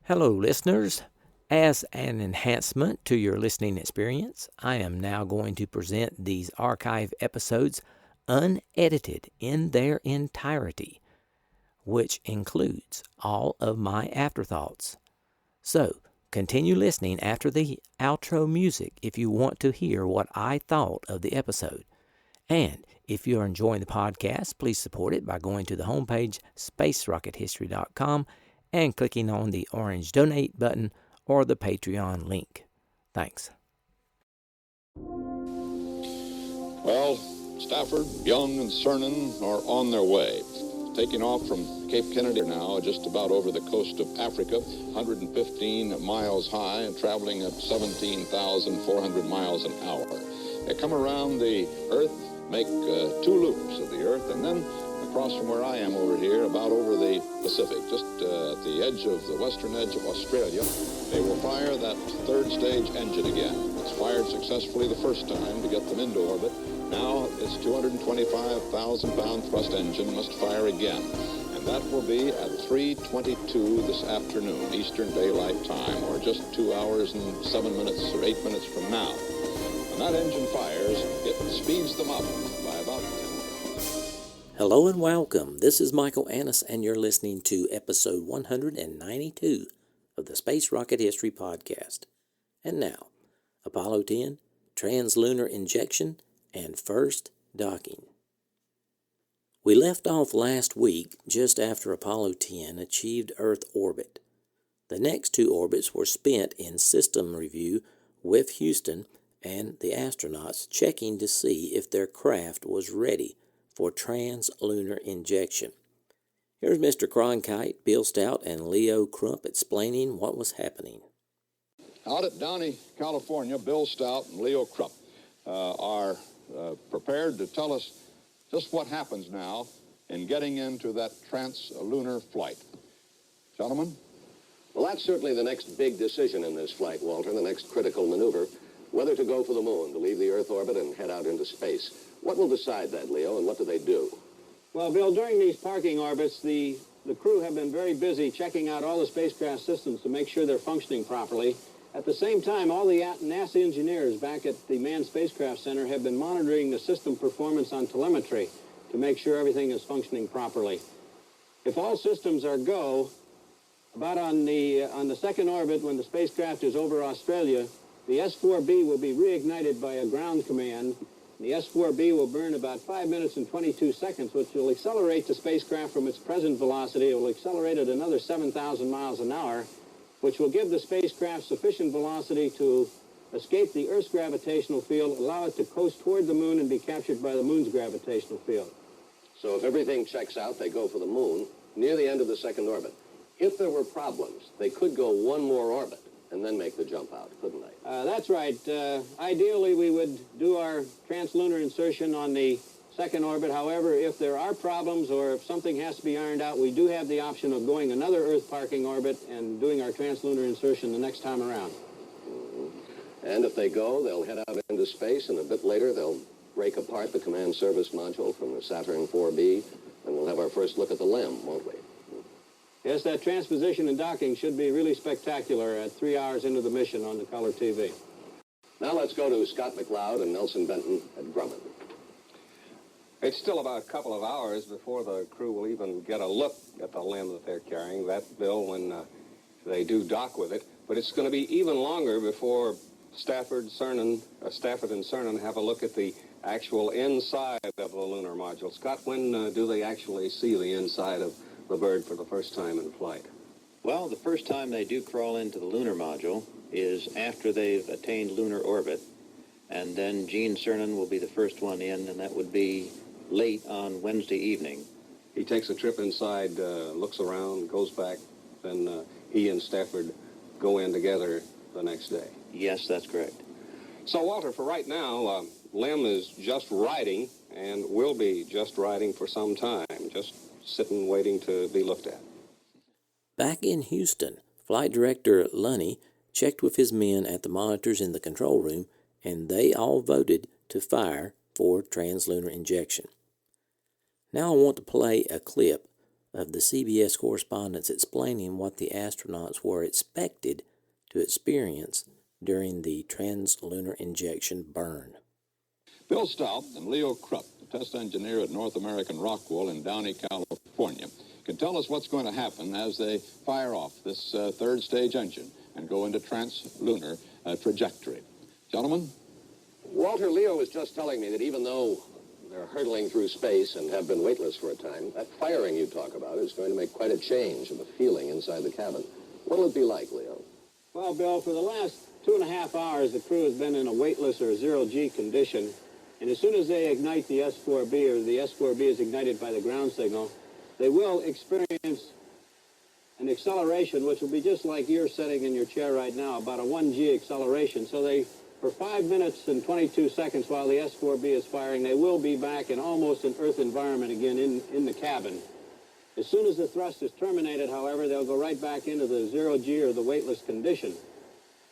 Hello, listeners. As an enhancement to your listening experience, I am now going to present these archive episodes unedited in their entirety, which includes all of my afterthoughts. So, continue listening after the outro music if you want to hear what I thought of the episode. And if you are enjoying the podcast, please support it by going to the homepage, spacerockethistory.com, and clicking on the orange donate button or the Patreon link. Thanks. Well, Stafford, Young, and Cernan are on their way. Taking off from Cape Kennedy now, just about over the coast of Africa, 115 miles high and traveling at 17,400 miles an hour. They come around the Earth, make two loops of the Earth, and then across from where I am over here, about over the Pacific, just at the edge of the western edge of Australia, they will fire that third stage engine again. It's fired successfully the first time to get them into orbit. Now its 225,000-pound thrust engine must fire again. And that will be at 3:22 this afternoon, Eastern Daylight Time, or just 2 hours and 7 minutes or 8 minutes from now. When that engine fires, it speeds them up by about 10. Hello and welcome. This is Michael Annis, and you're listening to episode 192 of the Space Rocket History Podcast. And now, Apollo 10, Translunar Injection, and First Docking. We left off last week just after Apollo 10 achieved Earth orbit. The next two orbits were spent in system review with Houston and the astronauts checking to see if their craft was ready for translunar injection. Here's Mr. Cronkite, Bill Stout, and Leo Crump explaining what was happening. Out at Downey, California, Bill Stout and Leo Crump are prepared to tell us just what happens now in getting into that translunar flight. Gentlemen? Well, that's certainly the next big decision in this flight, Walter, the next critical maneuver, whether to go for the moon, to leave the Earth orbit and head out into space. What will decide that, Leo, and what do they do? Well, Bill, during these parking orbits, the crew have been very busy checking out all the spacecraft systems to make sure they're functioning properly. At the same time, all the NASA engineers back at the Manned Spacecraft Center have been monitoring the system performance on telemetry to make sure everything is functioning properly. If all systems are go, about on the second orbit, when the spacecraft is over Australia, the S-4B will be reignited by a ground command. The S-4B will burn about 5 minutes and 22 seconds, which will accelerate the spacecraft from its present velocity. It will accelerate at another 7,000 miles an hour, which will give the spacecraft sufficient velocity to escape the Earth's gravitational field, allow it to coast toward the moon and be captured by the moon's gravitational field. So if everything checks out, they go for the moon near the end of the second orbit. If there were problems, they could go one more orbit and then make the jump out, couldn't they? That's right. Ideally, we would do our translunar insertion on the second orbit. However, if there are problems or if something has to be ironed out, we do have the option of going another Earth parking orbit and doing our translunar insertion the next time around. And if they go, they'll head out into space, and a bit later they'll break apart the command service module from the Saturn 4B, and we'll have our first look at the LEM, won't we? Yes, that transposition and docking should be really spectacular at 3 hours into the mission on the color TV. Now let's go to Scott McLeod and Nelson Benton at Grumman. It's still about a couple of hours before the crew will even get a look at the LEM that they're carrying. That, Bill, when they do dock with it. But it's going to be even longer before Stafford and Cernan have a look at the actual inside of the lunar module. Scott, when do they actually see the inside of the bird for the first time in flight? Well, the first time they do crawl into the lunar module is after they've attained lunar orbit. And then Gene Cernan will be the first one in, and that would be late on Wednesday evening. He takes a trip inside, looks around, goes back, then he and Stafford go in together the next day. Yes, that's correct. So, Walter, for right now, LEM is just riding and will be just riding for some time, just sitting waiting to be looked at. Back in Houston, Flight Director Lunny checked with his men at the monitors in the control room, and they all voted to fire for translunar injection. Now I want to play a clip of the CBS correspondents explaining what the astronauts were expected to experience during the translunar injection burn. Bill Stout and Leo Krupp, the test engineer at North American Rockwell in Downey, California, can tell us what's going to happen as they fire off this third stage engine and go into translunar trajectory. Gentlemen? Walter, Leo was just telling me that even though they're hurtling through space and have been weightless for a time, that firing you talk about is going to make quite a change in the feeling inside the cabin. What'll it be like, Leo? Well, Bill, for the last 2.5 hours, the crew has been in a weightless or zero-G condition. And as soon as they ignite the S-4B, or the S-4B is ignited by the ground signal, they will experience an acceleration, which will be just like you're sitting in your chair right now, about a 1G acceleration. So for 5 minutes and 22 seconds while the S-4B is firing, they will be back in almost an Earth environment again in the cabin. As soon as the thrust is terminated, however, they'll go right back into the zero-G or the weightless condition.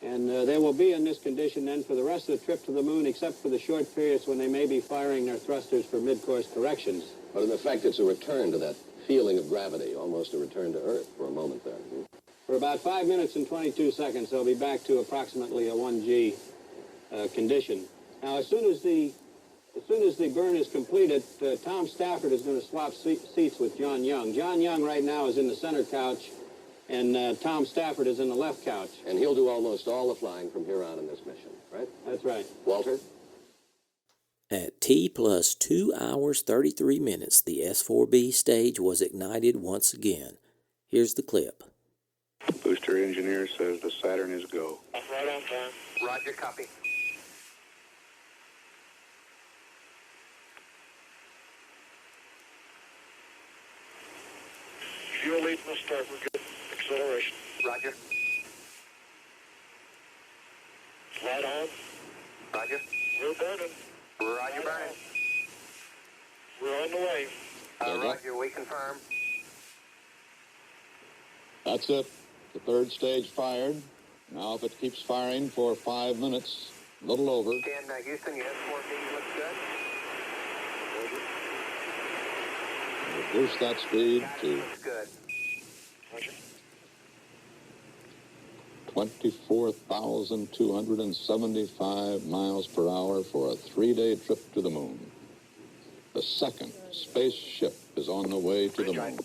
And they will be in this condition then for the rest of the trip to the moon, except for the short periods when they may be firing their thrusters for mid-course corrections. But in effect, it's a return to that feeling of gravity, almost a return to Earth for a moment there. For about 5 minutes and 22 seconds, they'll be back to approximately a 1G condition. Now, as soon as the burn is completed, Tom Stafford is going to swap seats with John Young. John Young right now is in the center couch, and Tom Stafford is in the left couch. And he'll do almost all the flying from here on in this mission, right? That's right. Walter? At T plus 2 hours 33 minutes, the S-4B stage was ignited once again. Here's the clip. Booster engineer says the Saturn is go. Right on time. Roger, copy. Fuel lead must start. We're good. Acceleration. Roger. Light on. Roger. We're burning. Roger, burning. We're on the way. Roger, we confirm. That's it. The third stage fired. Now if it keeps firing for 5 minutes, a little over. Houston, your S-4B looks good. Reduce that speed to Looks good. Roger. 24,275 miles per hour for a 3-day trip to the moon. The second spaceship is on the way to the moon.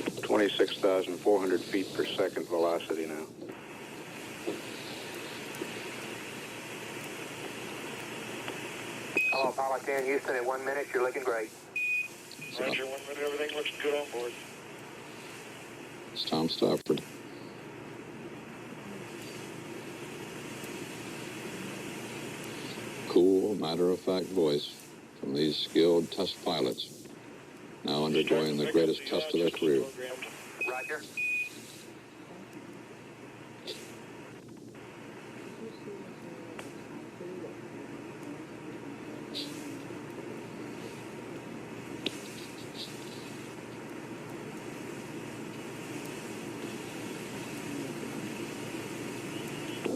At 26,400 feet per second velocity now. Hello, Apollo 10, Houston, in 1 minute, you're looking great. Roger, 1 minute, everything looks good on board. It's Tom Stafford. Cool, matter-of-fact voice from these skilled test pilots, now undergoing the greatest test of their career. Roger.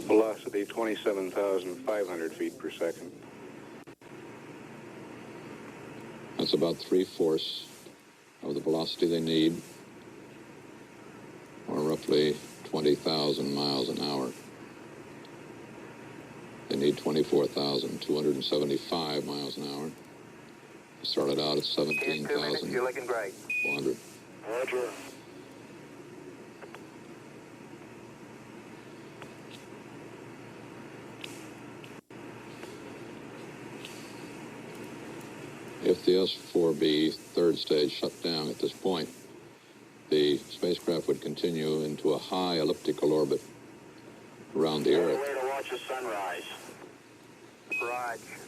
Velocity 27,500 feet per second. That's about 3/4 of the velocity they need, or roughly 20,000 miles an hour. They need 24,275 miles an hour. They started out at 2 minutes, you're looking great. 17,400. Roger. If the S-4B third stage shut down at this point, the spacecraft would continue into a high elliptical orbit around the Earth. Way to watch the sunrise. Roger.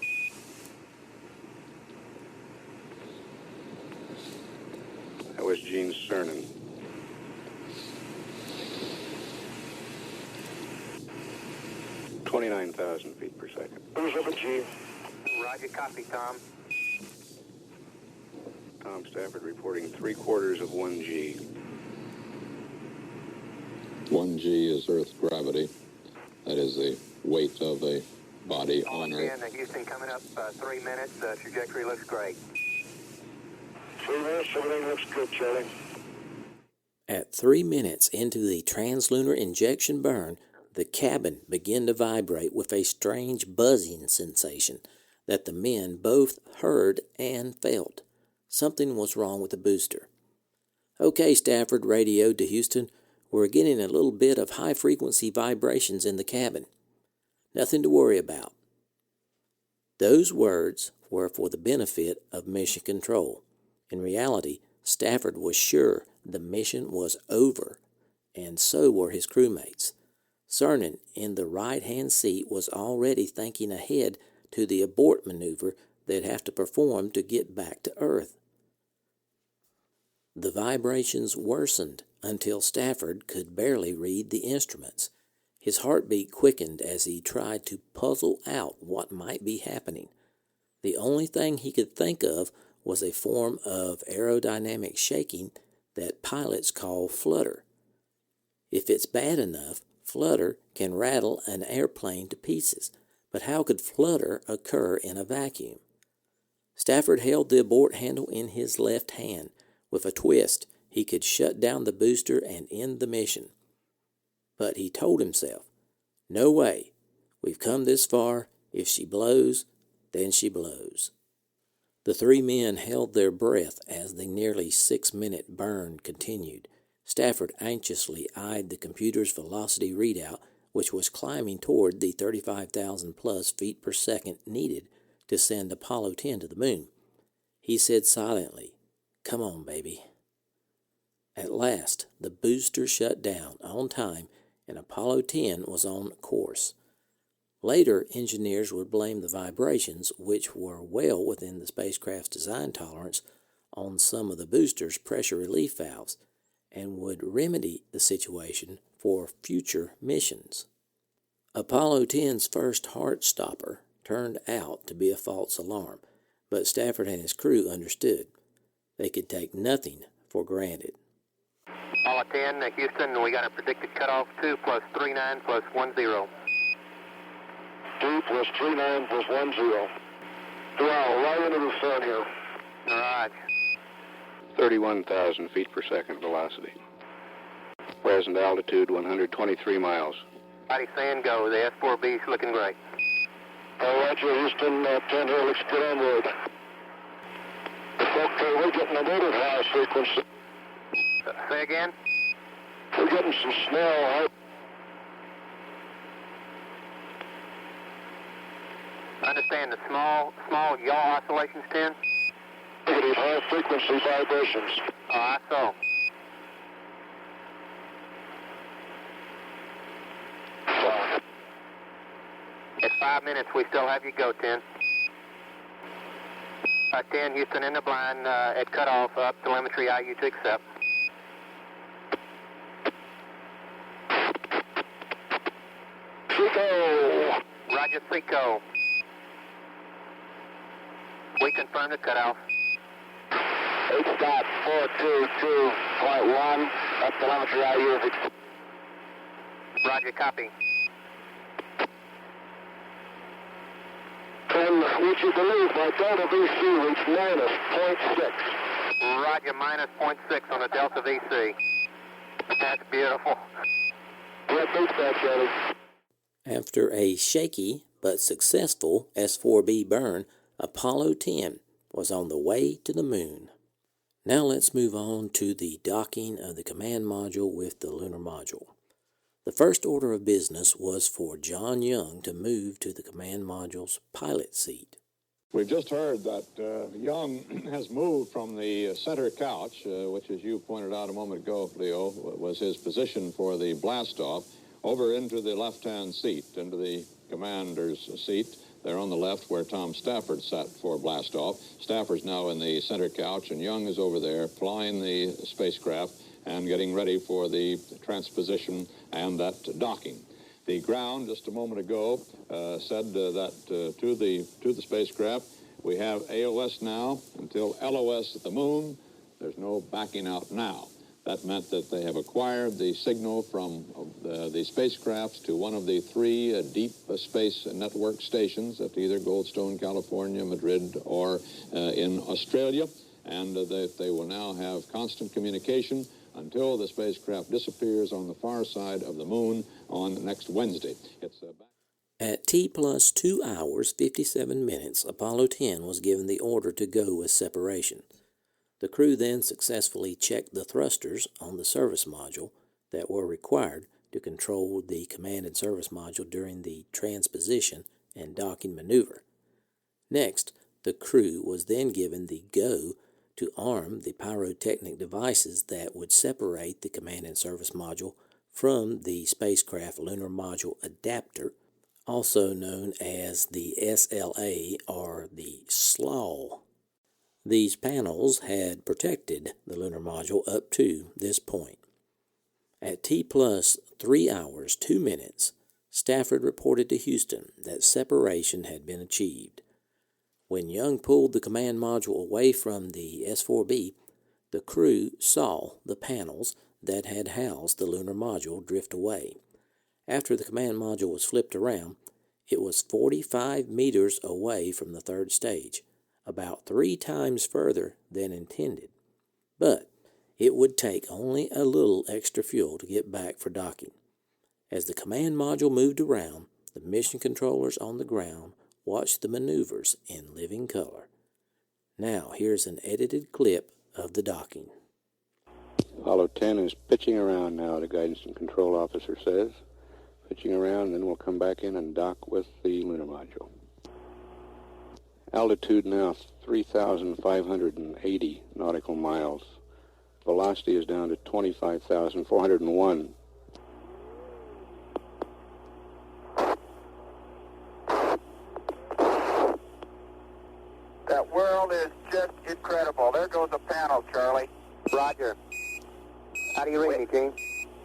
That was Gene Cernan. – 29,000 feet per second. Who's up at G? Roger, copy, Tom. Tom Stafford reporting 3/4 of 1G. 1G is Earth gravity. That is the weight of a body on Earth. And Houston coming up 3 minutes. Trajectory looks great. 3 minutes, everything looks good, Charlie. At 3 minutes into the translunar injection burn, the cabin began to vibrate with a strange buzzing sensation that the men both heard and felt. Something was wrong with the booster. "Okay," Stafford radioed to Houston, "we're getting a little bit of high-frequency vibrations in the cabin. Nothing to worry about." Those words were for the benefit of Mission Control. In reality, Stafford was sure the mission was over, and so were his crewmates. Cernan, in the right-hand seat, was already thinking ahead to the abort maneuver they'd have to perform to get back to Earth. The vibrations worsened until Stafford could barely read the instruments. His heartbeat quickened as he tried to puzzle out what might be happening. The only thing he could think of was a form of aerodynamic shaking that pilots call flutter. If it's bad enough, flutter can rattle an airplane to pieces, but how could flutter occur in a vacuum? Stafford held the abort handle in his left hand. With a twist, he could shut down the booster and end the mission. But he told himself, "No way. We've come this far. If she blows, then she blows." The three men held their breath as the nearly 6-minute burn continued. Stafford anxiously eyed the computer's velocity readout, which was climbing toward the 35,000-plus feet per second needed to send Apollo 10 to the moon. He said silently, "Come on, baby." At last, the booster shut down on time, and Apollo 10 was on course. Later, engineers would blame the vibrations, which were well within the spacecraft's design tolerance, on some of the booster's pressure relief valves, and would remedy the situation for future missions. Apollo 10's first heart stopper turned out to be a false alarm, but Stafford and his crew understood. They could take nothing for granted. Apollo 10, Houston, we got a predicted cutoff 2 plus 39 plus 10. 2 plus 39 plus 10. Wow, right into the sun here. All right. 31,000 feet per second velocity. Present altitude 123 miles. Mighty sand go. The S-4B is looking great. All right, Houston, 10 here looks good on board. Okay, we're getting a little high frequency. Say again? We're getting some small. Understand the small yaw oscillations, 10? These high frequency vibrations. Oh, I saw. At 5 minutes, we still have you go, 10. 10, Houston in the blind, at cutoff, up telemetry IU to accept. Chico! Roger, Seco. We confirm the cutoff. 8.422.1, up telemetry IU. Roger, copy. And would you believe my Delta VC reached minus 0.6? Roger, minus 0.6 on the Delta VC. That's beautiful. Yeah, thanks, Charlie. After a shaky but successful S-4B burn, Apollo 10 was on the way to the moon. Now let's move on to the docking of the command module with the lunar module. The first order of business was for John Young to move to the command module's pilot seat. We've just heard that Young has moved from the center couch, which, as you pointed out a moment ago, Leo, was his position for the blast-off, over into the left-hand seat, into the commander's seat. There on the left where Tom Stafford sat for blast-off. Stafford's now in the center couch, and Young is over there flying the spacecraft and getting ready for the transposition and that docking. The ground, just a moment ago, said that to the spacecraft, we have AOS now until LOS at the moon. There's no backing out now. That meant that they have acquired the signal from the spacecraft to one of the three deep space network stations at either Goldstone, California, Madrid, or in Australia, and that they will now have constant communication until the spacecraft disappears on the far side of the moon on next Wednesday. At T plus 2 hours, 57 minutes, Apollo 10 was given the order to go with separation. The crew then successfully checked the thrusters on the service module that were required to control the command and service module during the transposition and docking maneuver. Next, the crew was then given the go to arm the pyrotechnic devices that would separate the command and service module from the spacecraft lunar module adapter, also known as the SLA or the SLAW. These panels had protected the lunar module up to this point. At T plus 3 hours, 2 minutes, Stafford reported to Houston that separation had been achieved. When Young pulled the command module away from the S-IVB, the crew saw the panels that had housed the lunar module drift away. After the command module was flipped around, it was 45 meters away from the third stage, about 3 times further than intended. But it would take only a little extra fuel to get back for docking. As the command module moved around, the mission controllers on the ground watched the maneuvers in living color. Now here's an edited clip of the docking. Apollo 10 is pitching around now, the guidance and control officer says. Pitching around, then we'll come back in and dock with the lunar module. Altitude now 3,580 nautical miles. Velocity is down to 25,401. That world is just incredible. There goes a panel, Charlie. Roger. How do you read me, Gene?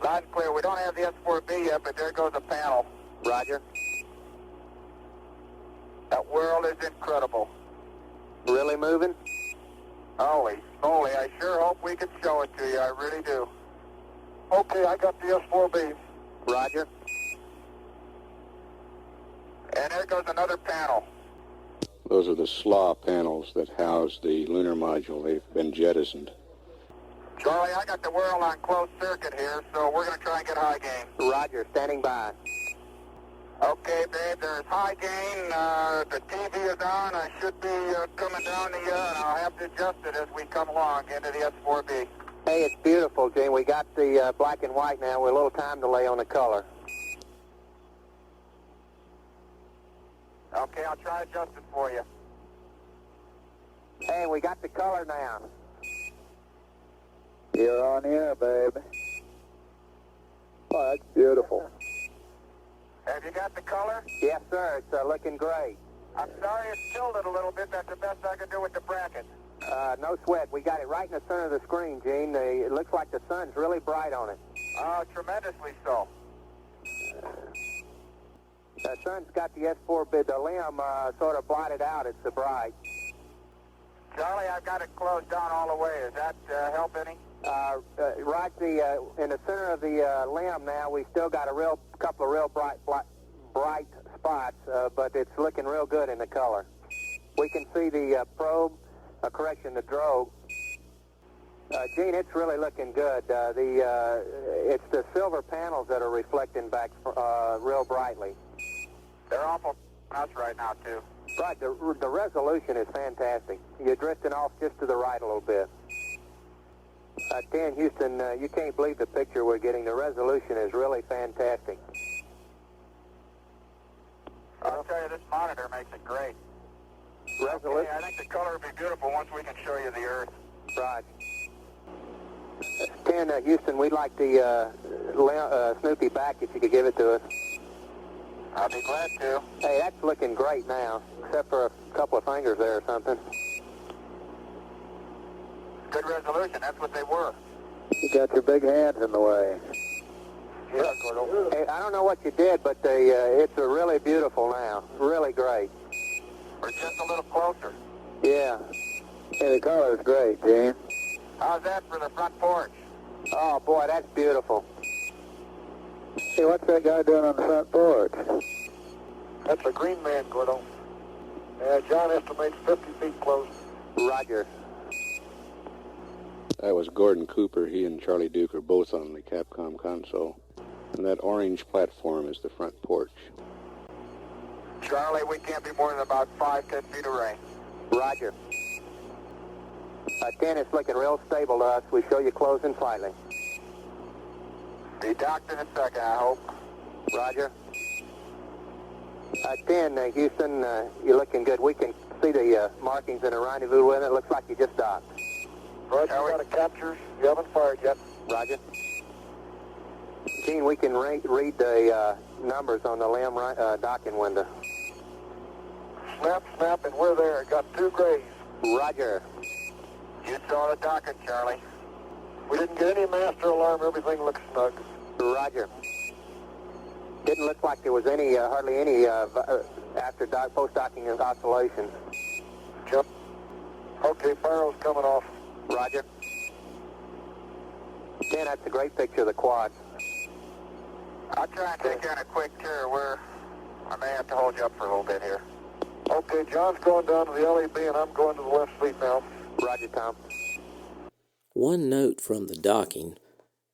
Loud and clear. We don't have the S-IVB yet, but there goes a panel. Roger. That world is incredible. Really moving? Holy moly, I sure hope we can show it to you. I really do. Okay, I got the S-IVB. Roger. And there goes another panel. Those are the SLAW panels that house the lunar module. They've been jettisoned. Charlie, I got the world on closed circuit here, so we're going to try and get high gain. Roger, standing by. Okay, babe, there's high gain. The TV is on. I should be coming down to you, and I'll have to adjust it as we come along into the S-IVB. Hey, it's beautiful, Gene. We got the black and white now with a little time delay on the color. Okay, I'll try adjusting for you. Hey, we got the color now. You're on here, babe. Oh, that's beautiful. Have you got the color? Yes, sir. It's looking great. I'm sorry it's tilted a little bit. That's the best I can do with the bracket. No sweat. We got it right in the center of the screen, Gene. It looks like the sun's really bright on it. Oh, tremendously so. The sun's got the S-IVB, the limb sort of blotted out. It's so bright. Charlie, I've got it closed down all the way. Does that help any? Right in the center of the limb now, we still got a couple of real bright spots, but it's looking real good in the color. We can see the probe, the drogue. Gene, it's really looking good. It's the silver panels that are reflecting back real brightly. They're awful us right now, too. Right, the resolution is fantastic. You're drifting off just to the right a little bit. 10, Houston, you can't believe the picture we're getting. The resolution is really fantastic. I'll tell you, this monitor makes it great. Resolution? Okay, I think the color will be beautiful once we can show you the Earth. Right. 10, Houston, we'd like the Snoopy back if you could give it to us. I'll be glad to. Hey, that's looking great now, except for a couple of fingers there or something. Good resolution, that's what they were. You got your big hands in the way. Yeah, Gordo. Hey, I don't know what you did, but it's really beautiful now. Really great. We're just a little closer. Yeah. Hey, the color's great, Gene. How's that for the front porch? Oh, boy, that's beautiful. Hey, what's that guy doing on the front porch? That's a green man, Gordo. John estimates 50 feet close. Roger. That was Gordon Cooper. He and Charlie Duke are both on the Capcom console. And that orange platform is the front porch. Charlie, we can't be more than about 5-10 feet away. Roger. 10 is looking real stable to us. We show you closing slightly. Be docked in a second, I hope. Roger. 10, Houston, you're looking good. We can see the markings in a rendezvous with it. It looks like you just docked. Roger, you got a capture. You haven't fired yet. Roger. Gene, we can read the numbers on the limb docking window. Snap, snap, and we're there. Got 2 grays. Roger. You saw the docking, Charlie. We didn't get any master alarm. Everything looks snug. Roger. Didn't look like there was any, hardly any post-docking oscillations. Yep. Okay, pyro's coming off. Roger. 10, that's a great picture of the quad. I'll try and take you on a quick tour. I may have to hold you up for a little bit here. Okay, John's going down to the LEB and I'm going to the left seat now. Roger, Tom. One note from the docking: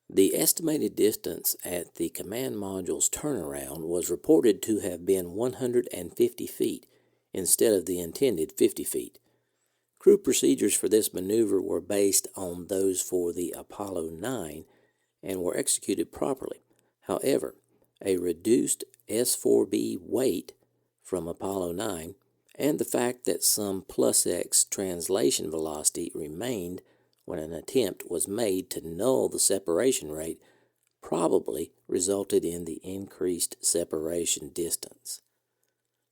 the estimated distance at the command module's turnaround was reported to have been 150 feet instead of the intended 50 feet. Crew procedures for this maneuver were based on those for the Apollo 9 and were executed properly. However, a reduced S-IVB weight from Apollo 9 and the fact that some +X translation velocity remained when an attempt was made to null the separation rate probably resulted in the increased separation distance.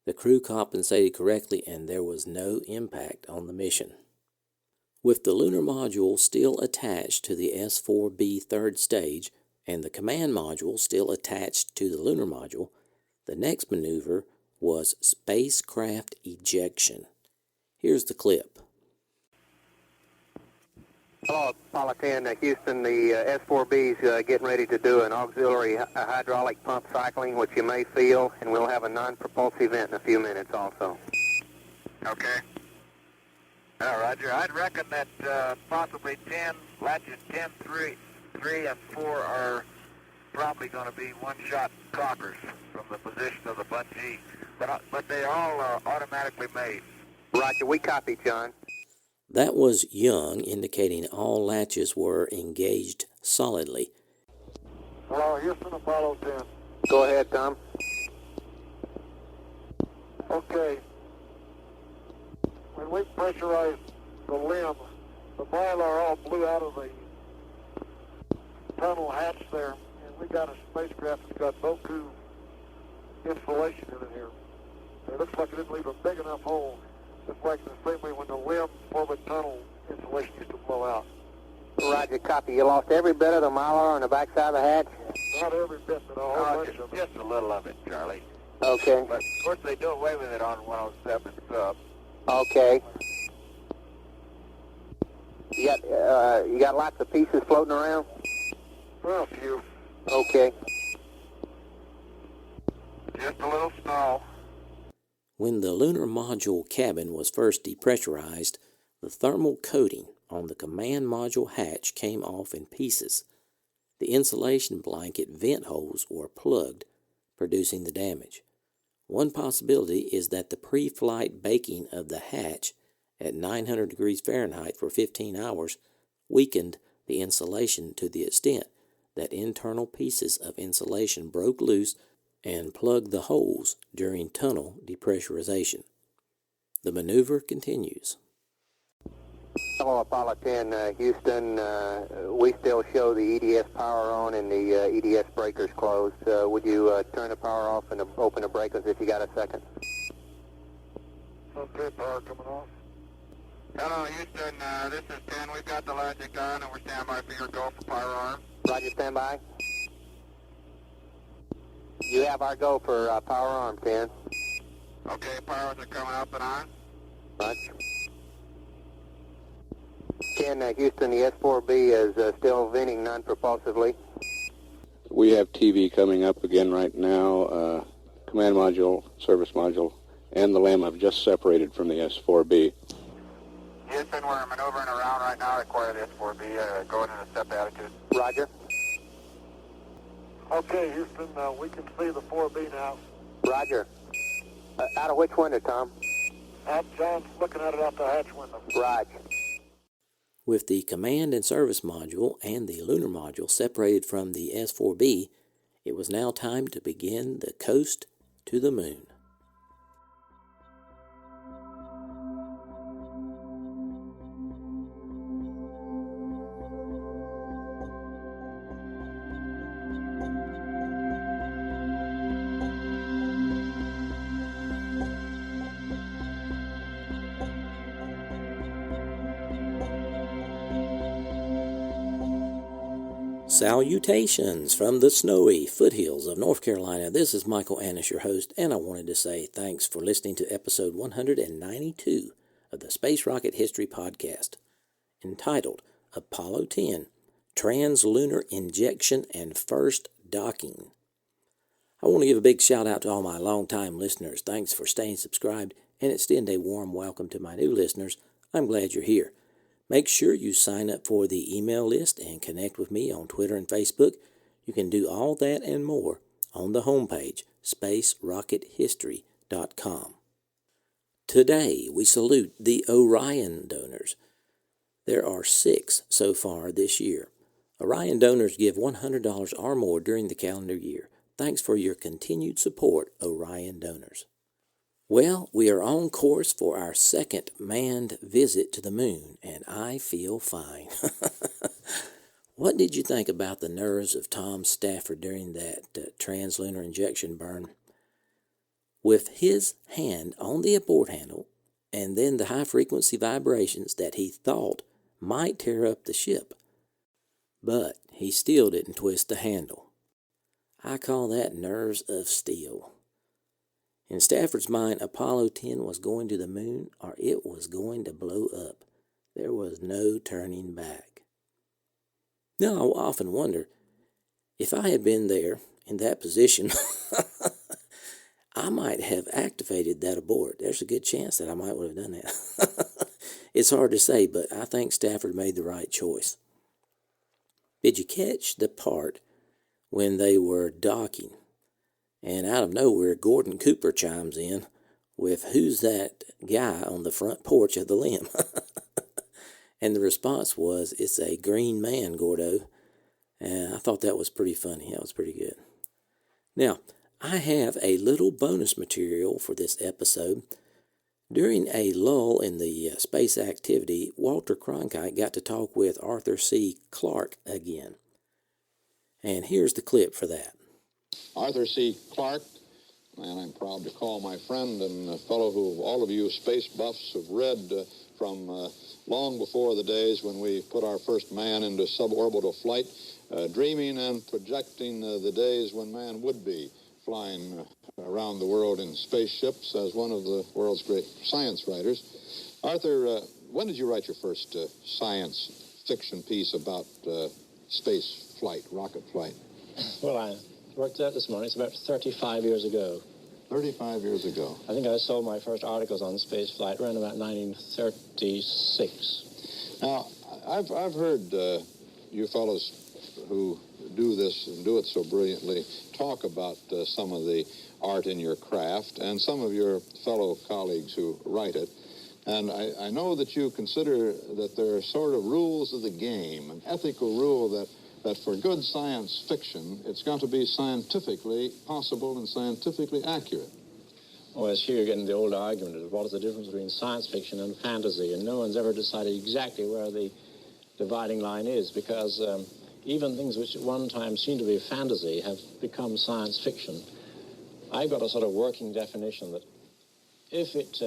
The crew compensated correctly and there was no impact on the mission. With the lunar module still attached to the S-IVB third stage and the command module still attached to the lunar module, the next maneuver was spacecraft ejection. Here's the clip. Hello, Apollo 10, Houston. The S-IVB's getting ready to do an auxiliary hydraulic pump cycling, which you may feel, and we'll have a non-propulsive vent in a few minutes also. Okay. Roger. I'd reckon that possibly 10, latches 10, 3, and 4 are probably going to be one-shot cockers from the position of the bungee, but they all are automatically made. Roger, we copy, John. That was Young, indicating all latches were engaged solidly. Hello, Houston, Apollo 10. Go ahead, Tom. Okay. When we pressurized the limb, the mylar all blew out of the tunnel hatch there, and we got a spacecraft that's got Boku insulation in it here. It looks like it didn't leave a big enough hole. Just like the same way when the limb orbit tunnel insulation used to blow out. Roger, copy. You lost every bit of the mylar on the backside of the hatch? Not every bit, but a whole bunch of it. Just a little of it, Charlie. Okay. But of course they do away with it on 107 sub. Okay. You got lots of pieces floating around? Well, a few. Okay. Just a little snow. When the lunar module cabin was first depressurized, the thermal coating on the command module hatch came off in pieces. The insulation blanket vent holes were plugged, producing the damage. One possibility is that the pre-flight baking of the hatch at 900 degrees Fahrenheit for 15 hours weakened the insulation to the extent that internal pieces of insulation broke loose and plugged the holes during tunnel depressurization. The maneuver continues. Hello, Apollo 10, Houston. We still show the EDS power on and the EDS breakers closed. Would you turn the power off and open the breakers if you got a second? Okay, power coming off. Hello, Houston. This is 10. We've got the logic on and we're standby for your go for power arm. Roger, standby. You have our go for power arm, 10. Okay, powers are coming up and on. Roger. Ken, Houston, the S-4B is still venting non-propulsively. We have TV coming up again right now. Command module, service module, and the LEM have just separated from the S-4B. Houston, we're maneuvering around right now. Require the S-4B going into step attitude. Roger. Okay, Houston, we can see the 4B now. Roger. Out of which window, Tom? John's looking at it out the hatch window. Roger. With the command and service module and the lunar module separated from the S-4B, it was now time to begin the coast to the moon. Salutations from the snowy foothills of North Carolina. This is Michael Annis, your host, and I wanted to say thanks for listening to episode 192 of the Space Rocket History Podcast, entitled Apollo 10, Translunar Injection and First Docking. I want to give a big shout out to all my longtime listeners. Thanks for staying subscribed and extend a warm welcome to my new listeners. I'm glad you're here. Make sure you sign up for the email list and connect with me on Twitter and Facebook. You can do all that and more on the homepage, spacerockethistory.com. Today, we salute the Orion donors. There are 6 so far this year. Orion donors give $100 or more during the calendar year. Thanks for your continued support, Orion donors. Well, we are on course for our second manned visit to the moon, and I feel fine. What did you think about the nerves of Tom Stafford during that translunar injection burn? With his hand on the abort handle, and then the high-frequency vibrations that he thought might tear up the ship. But he still didn't twist the handle. I call that nerves of steel. In Stafford's mind, Apollo 10 was going to the moon, or it was going to blow up. There was no turning back. Now, I often wonder, if I had been there in that position, I might have activated that abort. There's a good chance that I might would have done that. It's hard to say, but I think Stafford made the right choice. Did you catch the part when they were docking? And out of nowhere, Gordon Cooper chimes in with, "Who's that guy on the front porch of the LEM?" And the response was, "It's a green man, Gordo." And I thought that was pretty funny. That was pretty good. Now, I have a little bonus material for this episode. During a lull in the space activity, Walter Cronkite got to talk with Arthur C. Clarke again. And here's the clip for that. Arthur C. Clarke, man, I'm proud to call my friend and a fellow who all of you space buffs have read from long before the days when we put our first man into suborbital flight, dreaming and projecting the days when man would be flying around the world in spaceships as one of the world's great science writers. Arthur, when did you write your first science fiction piece about space flight, rocket flight? Well, I worked out this morning. It's about 35 years ago. 35 years ago. I think I sold my first articles on space flight around about 1936. Now, I've heard you fellows who do this and do it so brilliantly talk about some of the art in your craft and some of your fellow colleagues who write it. And I know that you consider that there are sort of rules of the game, an ethical rule that for good science fiction, it's got to be scientifically possible and scientifically accurate. Well, as here you're getting the old argument of what is the difference between science fiction and fantasy, and no one's ever decided exactly where the dividing line is, because even things which at one time seemed to be fantasy have become science fiction. I've got a sort of working definition that if it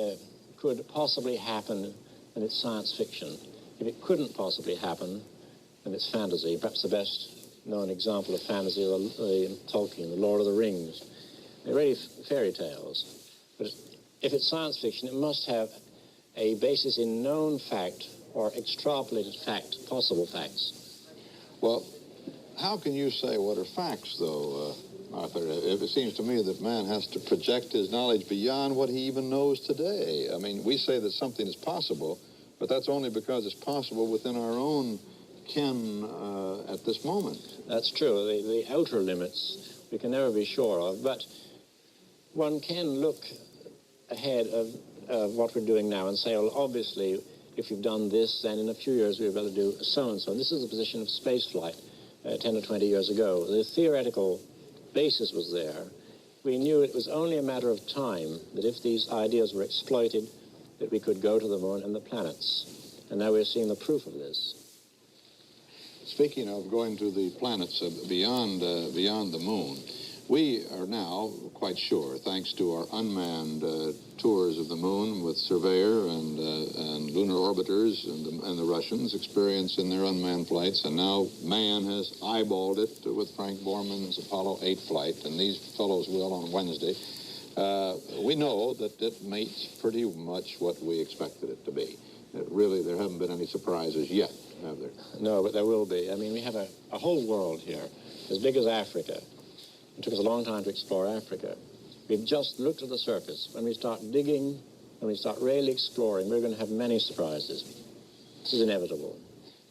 could possibly happen, then it's science fiction. If it couldn't possibly happen, then it's fantasy. Perhaps the best known example of fantasy is Tolkien, The Lord of the Rings. They're really fairy tales. But if it's science fiction, it must have a basis in known fact or extrapolated possible facts. Well, how can you say what are facts, though, Arthur? It seems to me that man has to project his knowledge beyond what he even knows today. I mean, we say that something is possible, but that's only because it's possible within our own ken at this moment. That's true. The outer limits we can never be sure of, but one can look ahead of what we're doing now and say, well, obviously, if you've done this, then in a few years we'll be able to do so-and-so. And this is the position of spaceflight 10 or 20 years ago. The theoretical basis was there. We knew it was only a matter of time that if these ideas were exploited, that we could go to the moon and the planets. And now we're seeing the proof of this. Speaking of going to the planets beyond the moon, we are now quite sure, thanks to our unmanned tours of the moon with Surveyor and lunar orbiters and the Russians experience in their unmanned flights, and now man has eyeballed it with Frank Borman's Apollo 8 flight, and these fellows will on Wednesday. We know that it meets pretty much what we expected it to be. Really, there haven't been any surprises yet, have there? No, but there will be. I mean, we have a whole world here, as big as Africa. It took us a long time to explore Africa. We've just looked at the surface. When we start digging, when we start really exploring, we're going to have many surprises. This is inevitable.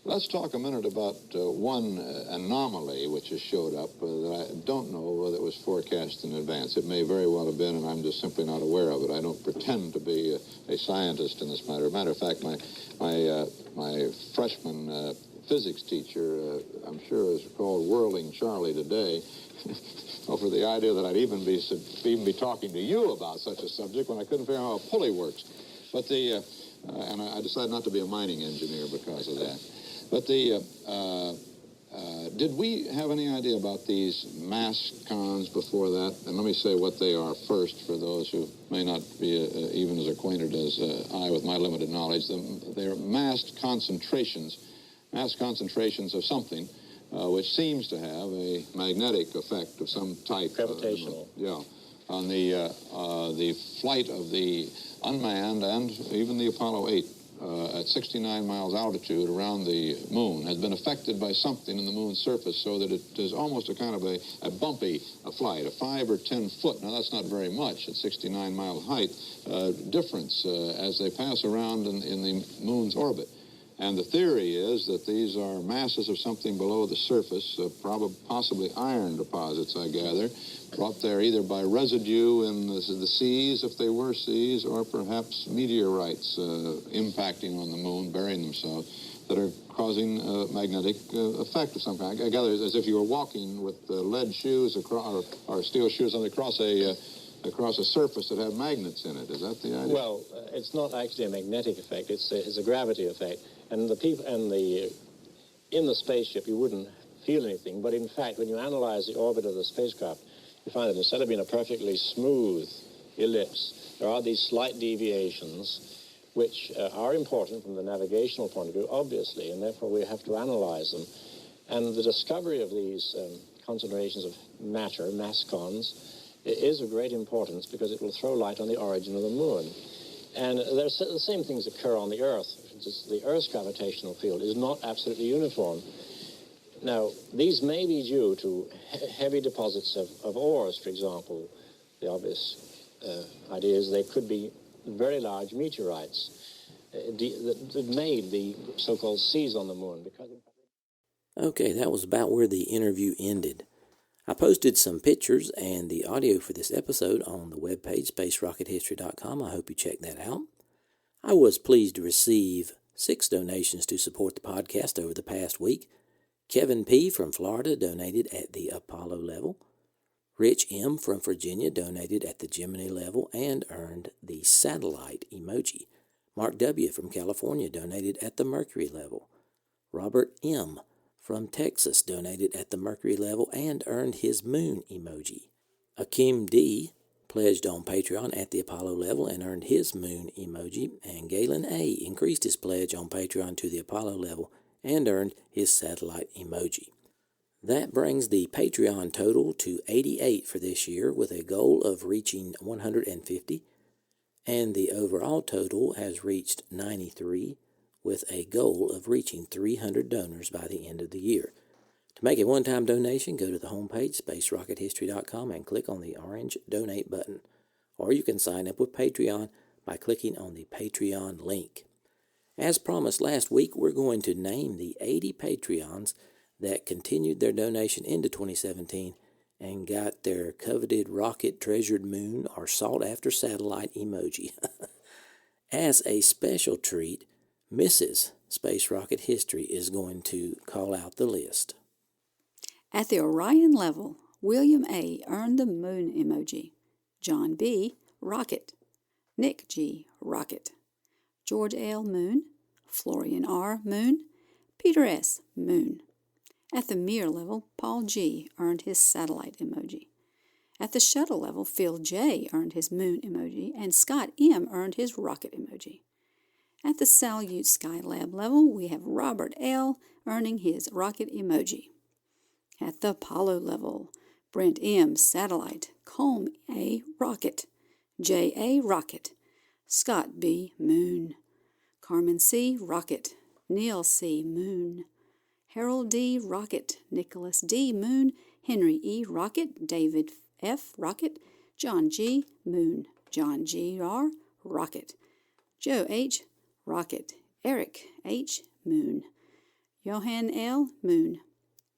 Let's talk a minute about one anomaly which has showed up that I don't know whether it was forecast in advance. It may very well have been, and I'm just simply not aware of it. I don't pretend to be a scientist in this matter. Matter of fact, my freshman physics teacher, I'm sure is called Whirling Charlie today, over the idea that I'd even be talking to you about such a subject when I couldn't figure out how a pulley works. But and I decided not to be a mining engineer because of that. But did we have any idea about these mass cons before that? And let me say what they are first for those who may not be even as acquainted as I with my limited knowledge. They're mass concentrations of something which seems to have a magnetic effect of some type. Gravitational. On the flight of the unmanned and even the Apollo 8 at 69 miles altitude around the moon has been affected by something in the moon's surface so that it is almost a kind of a bumpy flight, a 5 or 10 foot. Now, that's not very much at 69 mile height difference as they pass around in the moon's orbit. And the theory is that these are masses of something below the surface, possibly iron deposits, I gather, brought there either by residue in the seas, if they were seas, or perhaps meteorites impacting on the moon, burying themselves, that are causing a magnetic effect of some kind. I gather as if you were walking with lead shoes or steel shoes across a surface that had magnets in it. Is that the idea? Well, it's not actually a magnetic effect. It's a gravity effect. And in the spaceship, you wouldn't feel anything. But in fact, when you analyze the orbit of the spacecraft, you find that instead of being a perfectly smooth ellipse, there are these slight deviations which are important from the navigational point of view, obviously, and therefore we have to analyze them. And the discovery of these concentrations of matter, mass cons, is of great importance because it will throw light on the origin of the moon. And the same things occur on the Earth. For instance, the Earth's gravitational field is not absolutely uniform. Now, these may be due to heavy deposits of ores, for example. The obvious idea is they could be very large meteorites that made the so-called seas on the moon. Okay, that was about where the interview ended. I posted some pictures and the audio for this episode on the webpage, spacerockethistory.com. I hope you check that out. I was pleased to receive 6 donations to support the podcast over the past week. Kevin P. from Florida donated at the Apollo level. Rich M. from Virginia donated at the Gemini level and earned the satellite emoji. Mark W. from California donated at the Mercury level. Robert M. from Texas donated at the Mercury level and earned his moon emoji. Akeem D. pledged on Patreon at the Apollo level and earned his moon emoji. And Galen A. increased his pledge on Patreon to the Apollo level and earned his satellite emoji. That brings the Patreon total to 88 for this year, with a goal of reaching 150, and the overall total has reached 93, with a goal of reaching 300 donors by the end of the year. To make a one-time donation, go to the homepage, spacerockethistory.com, and click on the orange Donate button. Or you can sign up with Patreon by clicking on the Patreon link. As promised last week, we're going to name the 80 Patreons that continued their donation into 2017 and got their coveted rocket treasured moon or sought-after satellite emoji. As a special treat, Mrs. Space Rocket History is going to call out the list. At the Orion level, William A. earned the moon emoji. John B. Rocket. Nick G. Rocket. George L. Moon. Florian R. Moon. Peter S. Moon. At the Mir level, Paul G. earned his satellite emoji. At the shuttle level, Phil J. earned his moon emoji, and Scott M. earned his rocket emoji. At the Salyut Skylab level, we have Robert L. earning his rocket emoji. At the Apollo level, Brent M. Satellite, Colm A. Rocket, J. A. Rocket, Scott B. Moon, Carmen C. Rocket, Neil C. Moon, Harold D. Rocket, Nicholas D. Moon, Henry E. Rocket, David F. Rocket, John G. Moon, John G. R. Rocket, Joe H. Rocket, Eric H. Moon, Johan L. Moon,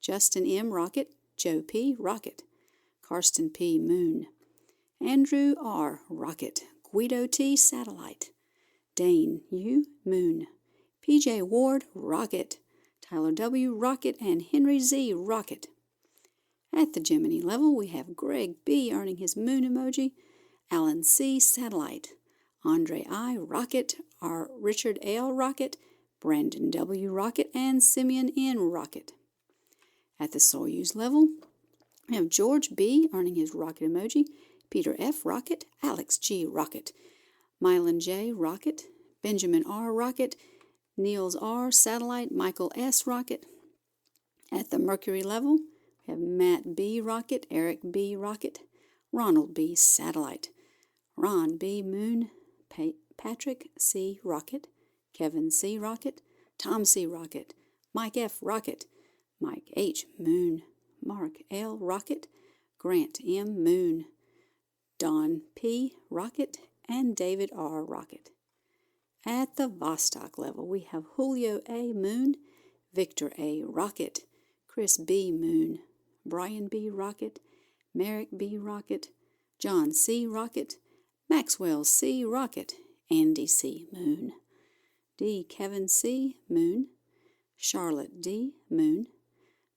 Justin M. Rocket, Joe P. Rocket, Karsten P. Moon, Andrew R. Rocket, Guido T. Satellite, Dane U. Moon, P.J. Ward Rocket, Tyler W. Rocket, and Henry Z. Rocket. At the Gemini level, we have Greg B. earning his moon emoji, Alan C. Satellite, Andre I. Rocket, R. Richard L. Rocket, Brandon W. Rocket, and Simeon N. Rocket. At the Soyuz level, we have George B. earning his rocket emoji, Peter F. Rocket, Alex G. Rocket, Mylan J. Rocket, Benjamin R. Rocket, Niels R. Satellite, Michael S. Rocket. At the Mercury level, we have Matt B. Rocket, Eric B. Rocket, Ronald B. Satellite, Ron B. Moon, Patrick C. Rocket, Kevin C. Rocket, Tom C. Rocket, Mike F. Rocket, Mike H. Moon, Mark L. Rocket, Grant M. Moon, Don P. Rocket, and David R. Rocket. At the Vostok level, we have Julio A. Moon, Victor A. Rocket, Chris B. Moon, Brian B. Rocket, Merrick B. Rocket, John C. Rocket, Maxwell C. Rocket, Andy C. Moon, D. Kevin C. Moon, Charlotte D. Moon,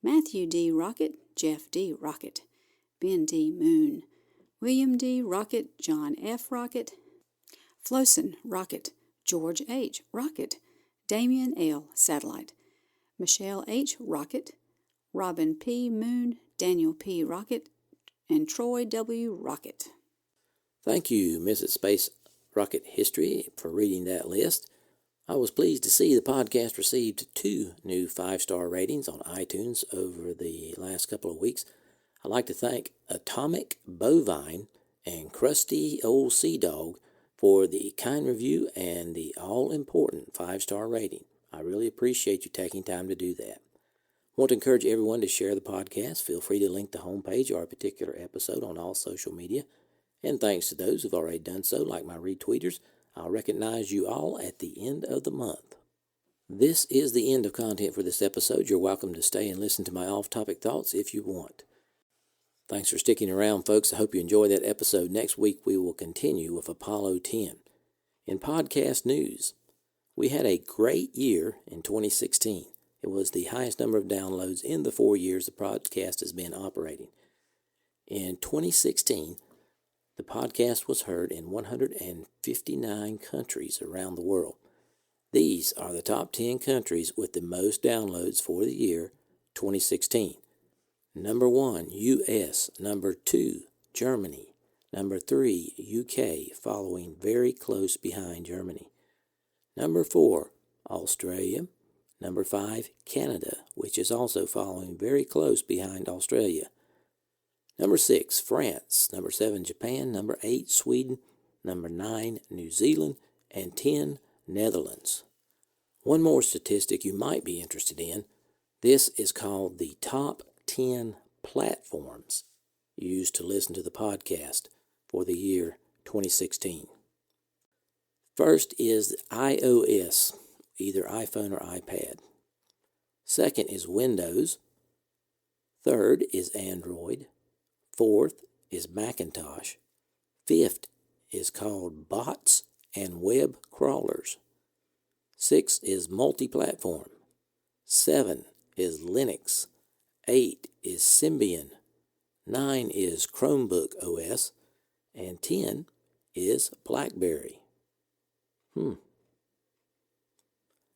Matthew D. Rocket, Jeff D. Rocket, Ben D. Moon, William D. Rocket, John F. Rocket, Flossen Rocket, George H. Rocket, Damian L. Satellite, Michelle H. Rocket, Robin P. Moon, Daniel P. Rocket, and Troy W. Rocket. Thank you, Mrs. Space Rocket History, for reading that list. I was pleased to see the podcast received 2 new 5-star ratings on iTunes over the last couple of weeks. I'd like to thank Atomic Bovine and Crusty Old Sea Dog for the kind review and the all-important 5-star rating. I really appreciate you taking time to do that. I want to encourage everyone to share the podcast. Feel free to link the homepage or a particular episode on all social media. And thanks to those who've already done so, like my retweeters, I'll recognize you all at the end of the month. This is the end of content for this episode. You're welcome to stay and listen to my off-topic thoughts if you want. Thanks for sticking around, folks. I hope you enjoy that episode. Next week, we will continue with Apollo 10. In podcast news, we had a great year in 2016. It was the highest number of downloads in the 4 years the podcast has been operating. In 2016, the podcast was heard in 159 countries around the world. These are the top 10 countries with the most downloads for the year 2016. Number 1, U.S. Number 2, Germany. Number 3, UK, following very close behind Germany. Number 4, Australia. Number 5, Canada, which is also following very close behind Australia. Number 6, France. Number 7, Japan. Number 8, Sweden. Number 9, New Zealand. And 10, Netherlands. One more statistic you might be interested in. This is called the top 10 platforms used to listen to the podcast for the year 2016. First is iOS, either iPhone or iPad. Second is Windows. Third is Android. Fourth is Macintosh. Fifth is called bots and web crawlers. 6 is multi-platform. 7 is Linux. 8 is Symbian. 9 is Chromebook OS. And 10 is BlackBerry.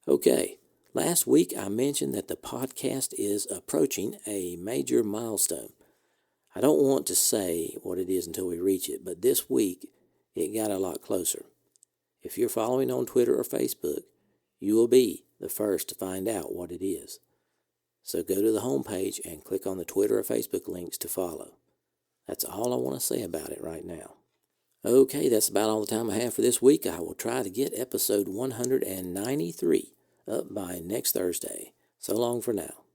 Okay, last week I mentioned that the podcast is approaching a major milestone. I don't want to say what it is until we reach it, but this week it got a lot closer. If you're following on Twitter or Facebook, you will be the first to find out what it is. So go to the homepage and click on the Twitter or Facebook links to follow. That's all I want to say about it right now. Okay, that's about all the time I have for this week. I will try to get episode 193 up by next Thursday. So long for now.